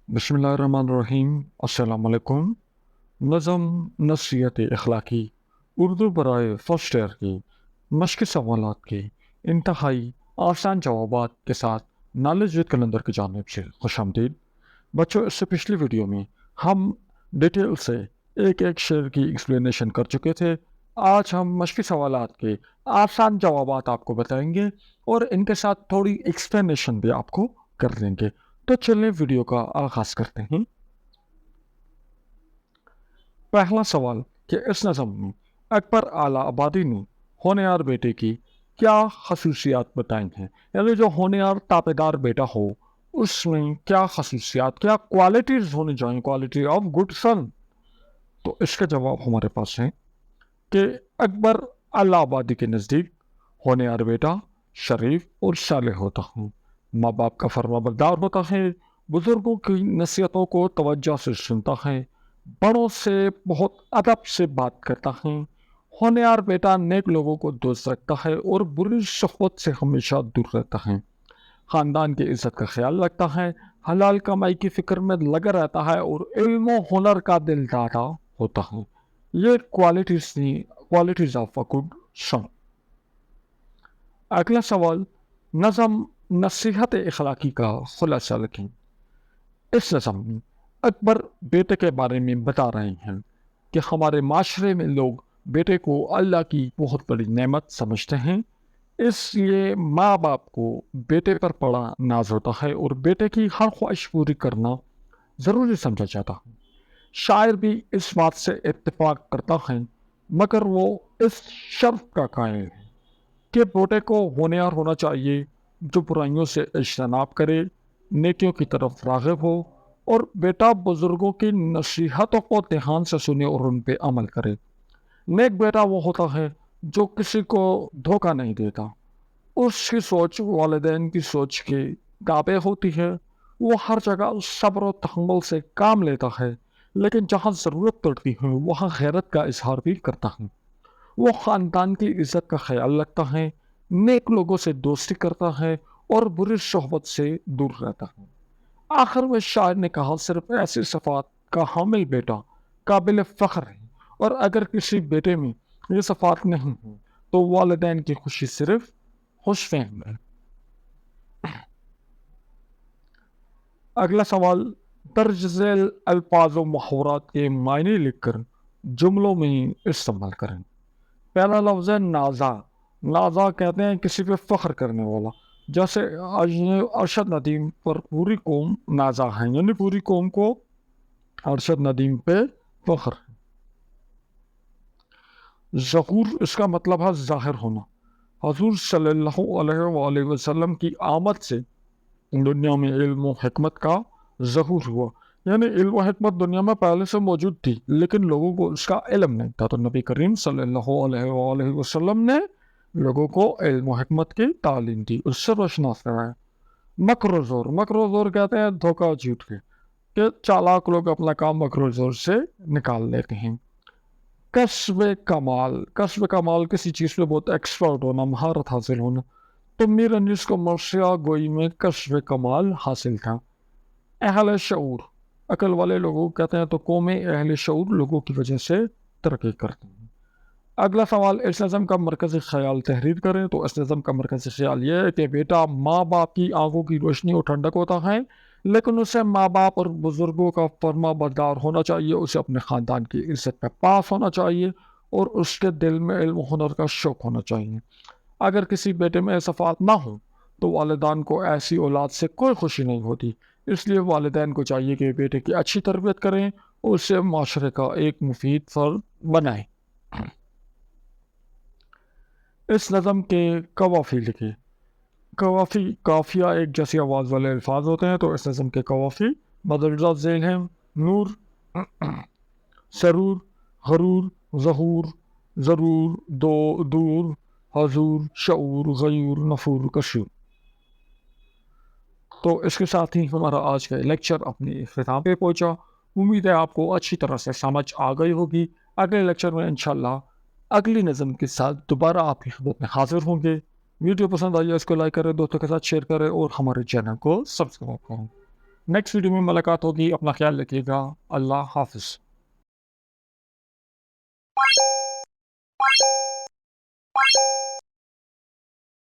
बिस्मिल्लाहिर्रहमानिर्रहीम। अस्सलाम वालेकुम। नज़म नसीहत अखलाकी उर्दू बराए फर्स्ट ईयर की मश्क सवालात के इंतहाई आसान जवाबात के साथ नॉलेज विद कलंदर की जानिब से खुशामदीद। बच्चों, इससे पिछली वीडियो में हम डिटेल से एक एक शेर की एक्सप्लेनेशन कर चुके थे। आज हम मश्क सवालात के आसान जवाबात आपको बताएंगे और इनके साथ थोड़ी एक्सप्लेनेशन भी आपको कर देंगे। तो चलिए वीडियो का आगाज करते हैं। पहला सवाल कि इस नज़म में अकबर आला आबादी ने होनहार बेटे की क्या खसूसियात बताई हैं, यानी जो होनहार ताबेदार बेटा हो उसमें क्या खसूसियात, क्या क्वालिटीज़ होनी चाहिए, क्वालिटी ऑफ गुड सन। तो इसका जवाब हमारे पास है कि अकबर आला आबादी के नज़दीक होनहार बेटा शरीफ और सालेह होता है, माँ बाप का फर्माबरदार होता है, बुज़ुर्गों की नसीहतों को तवज्जो से सुनता है, बड़ों से बहुत अदब से बात करता है। होनहार बेटा नेक लोगों को दोस्त रखता है और बुरी सोहबत से हमेशा दूर रहता है। ख़ानदान की इज्जत का ख्याल रखता है, हलाल कमाई की फिक्र में लगा रहता है और इल्म व हुनर का दिलदारा होता है। ये qualities of a good son. अगला सवाल, नज़म नसीहत अखलाकी का खुलासा लिखें। इस नज़म में अकबर बेटे के बारे में बता रहे हैं कि हमारे माशरे में लोग बेटे को अल्लाह की बहुत बड़ी नेमत समझते हैं, इसलिए माँ बाप को बेटे पर बड़ा नाज होता है और बेटे की हर ख्वाहिश पूरी करना ज़रूरी समझा जाता है। शायर भी इस बात से इत्तेफाक करता है, मगर वो इस शर्त का कायल है कि बेटे को होनहार होना चाहिए, जो बुराइयों से इज्तनाब करे, नेकियों की तरफ राग़िब हो और बेटा बुज़ुर्गों की नसीहतों को ध्यान से सुने और उन पे अमल करे। नेक बेटा वो होता है जो किसी को धोखा नहीं देता, उसकी सोच वालिदैन की सोच के ताबे होती है, वो हर जगह सब्र और तहम्मुल से काम लेता है, लेकिन जहाँ ज़रूरत पड़ती है वहाँ गैरत का इजहार भी करता है। वो ख़ानदान की इज्जत का ख्याल रखता है, नेक लोगों से दोस्ती करता है और बुरी सोहबत से दूर रहता है। आखिर में शायर ने कहा, सिर्फ ऐसी सफ़ात का हामिल बेटा काबिल फ़ख्र है, और अगर किसी बेटे में ये सफ़ात नहीं है तो वालिदैन की खुशी सिर्फ खुशफहम है। अगला सवाल, दर्ज झेल अल्फाज व मुहावरात के मायने लिखकर जुमलों में इस्तेमाल करें। पहला लफ्ज़ है नाज़ा। नाज़ा कहते हैं किसी पे फ़ख्र करने वाला, जैसे अरशद नदीम पर पूरी कौम नाज़ा है, यानी पूरी कौम को अरशद नदीम पे फ़ख्र है। ज़हूर, इसका मतलब है ज़ाहिर होना। हज़ूर सल्लल्लाहु अलैहि वसल्लम की आमद से दुनिया में इल्म व हिकमत का ज़हूर हुआ, यानी इल्म व हिकमत दुनिया में पहले से मौजूद थी लेकिन लोगों को इसका इल्म नहीं था, तो नबी करीम सल्लल्लाहु अलैहि वसल्लम ने लोगों को इल्म व हिकमत की तालीम दी, उससे रोशनास कराया। मक्र ज़ोर कहते हैं धोखा झूठ के, कि चालाक लोग अपना काम मक्र ज़ोर से निकाल लेते हैं। कस्ब कमाल किसी चीज़ पे बहुत एक्सपर्ट होना, महारत हासिल होना। तो मीर अनीस को मर्सिया गोई में कस्ब कमाल हासिल था। अहले शऊर, अकल वाले लोगों कहते हैं, तो कौमें अहले शऊर लोगों की वजह से तरक्की करती हैं। अगला सवाल, इस नज़म का मरकज़ी ख्याल तहरीर करें। तो इस नज़म का मरकज़ी ख्याल ये है कि बेटा माँ बाप की आंखों की रोशनी और ठंडक होता है, लेकिन उसे माँ बाप और बुज़ुर्गों का फर्मा बरदार होना चाहिए, उसे अपने ख़ानदान की इज्जत में पास होना चाहिए और उसके दिल में इल्म हुनर का शौक़ होना चाहिए। अगर किसी बेटे में सफ़ात ना हो तो वालिदैन को ऐसी औलाद से कोई खुशी नहीं होती, इसलिए वालिदैन को चाहिए कि बेटे की अच्छी तरबियत करें और उसे माशरे का एक मुफीद फ़र्द बनाएं। इस नज़म के कवाफ़ी लिखे। काफ़िया एक जैसी आवाज़ वाले अल्फाज होते हैं, तो इस नज़म के कवाफ़ी मदरजा झेल हैं। नूर, सरूर, हरूर, ज़हूर, ज़रूर, दो, दूर, हजूर, शऊर, गयूर, नफूर, कशूर। तो इसके साथ ही हमारा आज का लेक्चर अपने इख्तिताम पे पहुंचा। उम्मीद है आपको अच्छी तरह से समझ आ गई होगी। अगले लेक्चर में इंशाल्लाह अगली नज़म के साथ दोबारा आपकी खिदमत में हाजिर होंगे। वीडियो पसंद आई है इसको लाइक करें, दोस्तों के साथ शेयर करें और हमारे चैनल को सब्सक्राइब करें। نیکسٹ ویڈیو میں ملاقات ہوگی، اپنا خیال رکھیے گا، اللہ حافظ.